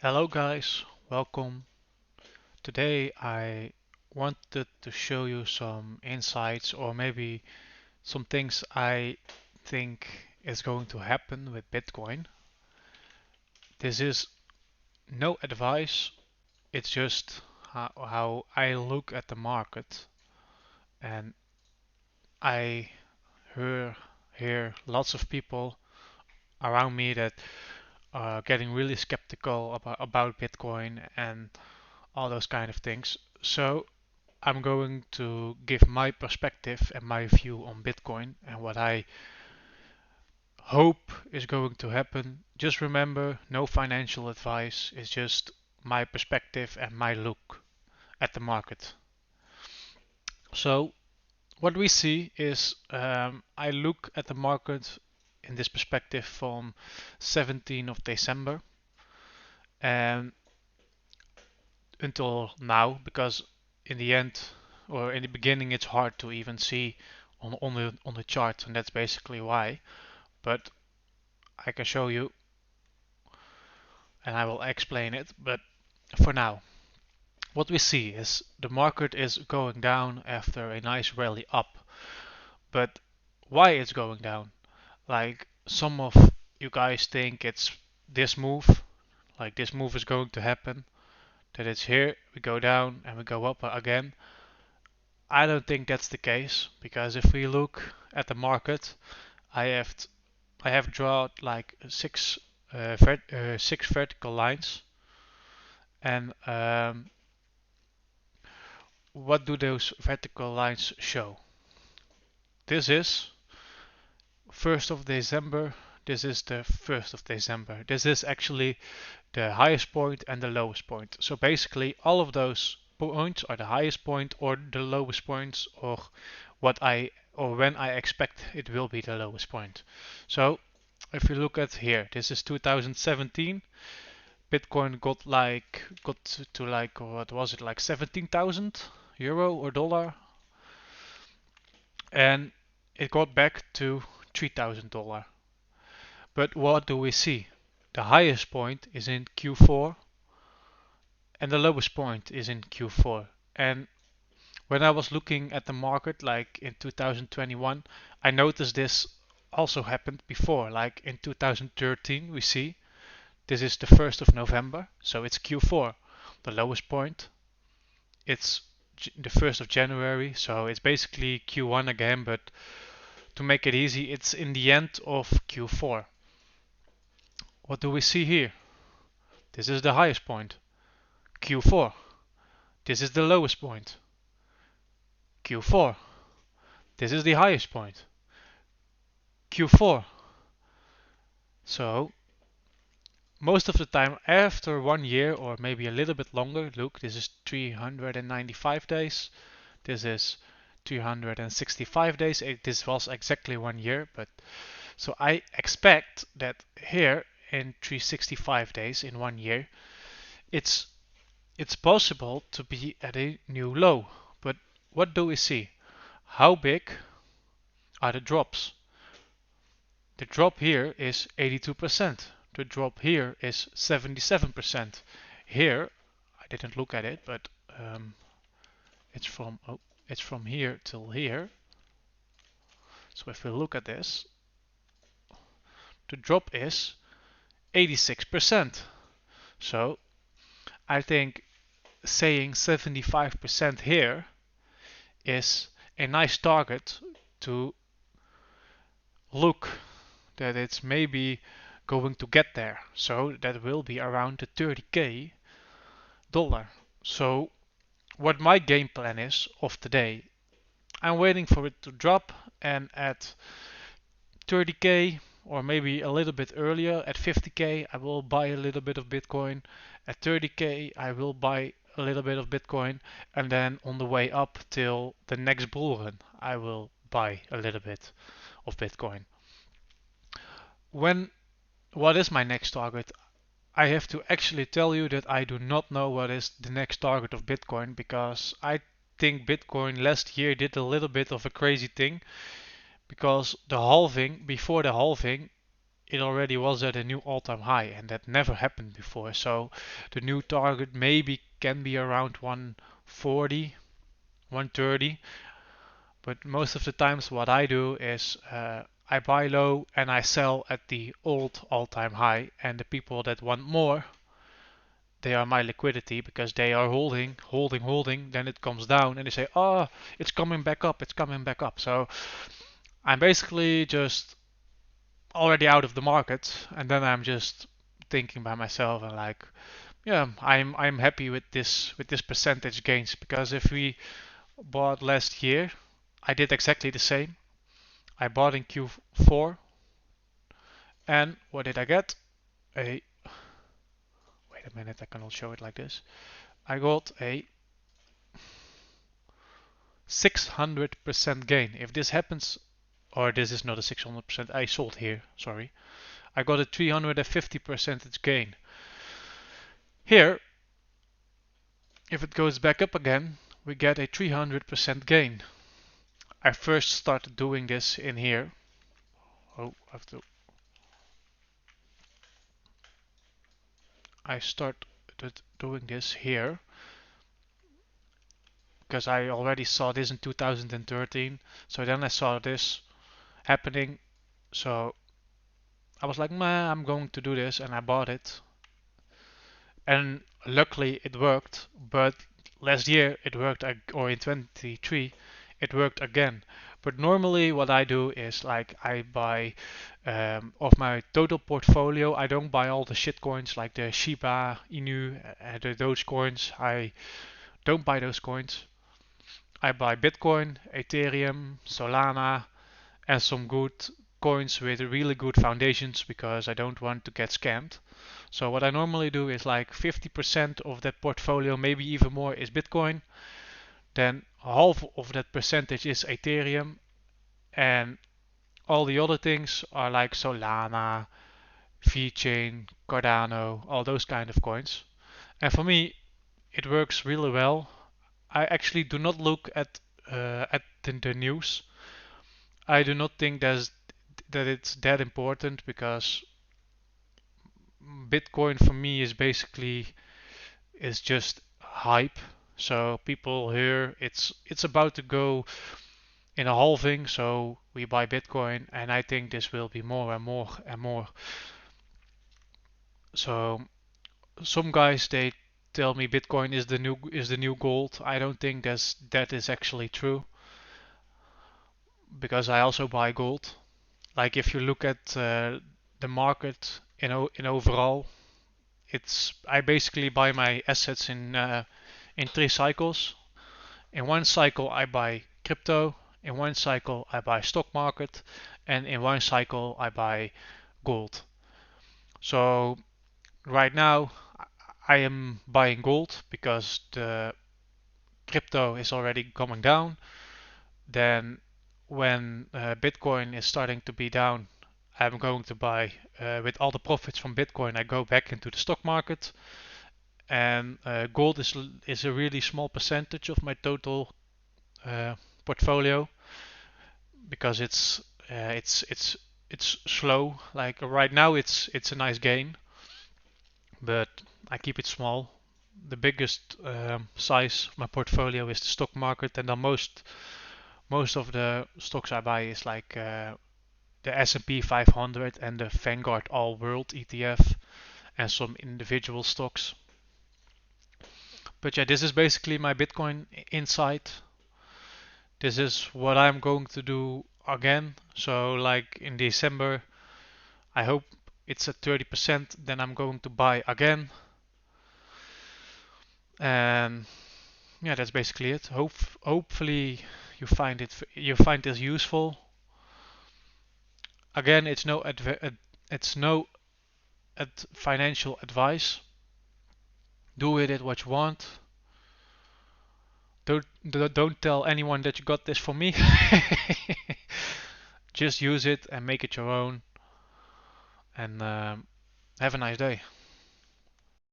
Hello guys, welcome. Today I wanted to show you some insights or maybe some things I think is going to happen with Bitcoin. This is no advice, it's just how I look at the market, and I hear lots of people around me that are getting really skeptical about Bitcoin and all those kind of things. So I'm going to give my perspective and my view on Bitcoin and what I hope is going to happen. Just remember, no financial advice, it's just my perspective and my look at the market. So, what we see is I look at the market in this perspective from 17th of December and until now, because in the end or in the beginning it's hard to even see on the chart, and that's basically why. But I can show you and I will explain it. But for now, what we see is the market is going down after a nice rally up. But why it's going down? Like some of you guys think it's this move, like this move is going to happen, that it's here, we go down and we go up again. I don't think that's the case, because if we look at the market, I have I have drawn like six vertical lines, and what do those vertical lines show? This is 1st of December. This is the 1st of December. This is actually the highest point and the lowest point. So basically, all of those points are the highest point or the lowest points, or when I expect it will be the lowest point. So if you look at here, this is 2017. Bitcoin got to like, what was it, like 17,000 euro or dollar, and it got back to $3,000. But what do we see? The highest point is in Q4 and the lowest point is in Q4. And when I was looking at the market like in 2021, I noticed this also happened before. Like in 2013, we see this is the 1st of November, so it's Q4. The lowest point, it's the 1st of January, so it's basically Q1 again, but to make it easy, it's in the end of Q4. What do we see here? This is the highest point, Q4. This is the lowest point, Q4. This is the highest point, Q4. So most of the time after 1 year or maybe a little bit longer, look, this is 395 days, this is 365 days. This was exactly 1 year, but so I expect that here in 365 days in 1 year, it's it's possible to be at a new low. But what do we see? How big are the drops? The drop here is 82%. The drop here is 77%. Here, I didn't look at it, but it's from it's from here till here. So if we look at this, the drop is 86%. So I think saying 75% here is a nice target to look that it's maybe going to get there. So that will be around the 30k dollar. So what my game plan is of today, I'm waiting for it to drop, and at 30k or maybe a little bit earlier at 50k I will buy a little bit of Bitcoin. At 30k I will buy a little bit of Bitcoin, and then on the way up till the next bull run I will buy a little bit of Bitcoin. When What is my next target? I have to actually tell you that I do not know what is the next target of Bitcoin, because I think Bitcoin last year did a little bit of a crazy thing, because before the halving, it already was at a new all-time high, and that never happened before. So the new target maybe can be around 140, 130. But most of the times what I do is I buy low and I sell at the old all-time high, and the people that want more, they are my liquidity because they are holding, holding, holding. Then it comes down and they say, "Oh, it's coming back up, it's coming back up." So I'm basically just already out of the market, and then I'm just thinking by myself and like, yeah, I'm happy with this percentage gains, because if we bought last year, I did exactly the same. I bought in Q4, and what did I get? A Wait a minute, I cannot show it like this. I got a 600% gain. If this happens, or this is not a 600%, I sold here, sorry. I got a 350% gain. Here, if it goes back up again, we get a 300% gain. I first started doing this in here. Oh, I started doing this here because I already saw this in 2013. So then I saw this happening. So I was like, man, I'm going to do this, and I bought it. And luckily it worked. But last year it worked, or in 23 it worked again. But normally what I do is like I buy of my total portfolio. I don't buy all the shit coins like the Shiba Inu, the Dogecoins. I don't buy those coins. I buy Bitcoin, Ethereum, Solana, and some good coins with really good foundations because I don't want to get scammed. So what I normally do is like 50% of that portfolio, maybe even more, is Bitcoin. Then half of that percentage is Ethereum, and all the other things are like Solana, VeChain, Cardano, all those kind of coins. And for me, it works really well. I actually do not look at the news. I do not think that it's that important because Bitcoin for me is basically is just hype. So people hear it's about to go in a halving, so we buy Bitcoin, and I think this will be more and more and more. So some guys they tell me Bitcoin is the new gold. I don't think that is actually true because I also buy gold. Like if you look at the market in overall, it's I basically buy my assets in three cycles. In one cycle I buy crypto, in one cycle I buy stock market, and in one cycle I buy gold. So right now I am buying gold because the crypto is already coming down. Then when Bitcoin is starting to be down, I'm going to buy with all the profits from Bitcoin. I go back into the stock market, and gold is a really small percentage of my total portfolio because it's slow. Like right now, it's a nice gain, but I keep it small. The biggest size of my portfolio is the stock market, and the most of the stocks I buy is like the S&P 500 and the Vanguard All World ETF and some individual stocks. But yeah, this is basically my Bitcoin insight. This is what I'm going to do again. So like in December, I hope it's at 30%, then I'm going to buy again. And yeah, that's basically it. Hopefully you find this useful. Again, it's no financial advice. Do with it what you want. Don't tell anyone that you got this from me. Just use it and make it your own. And have a nice day.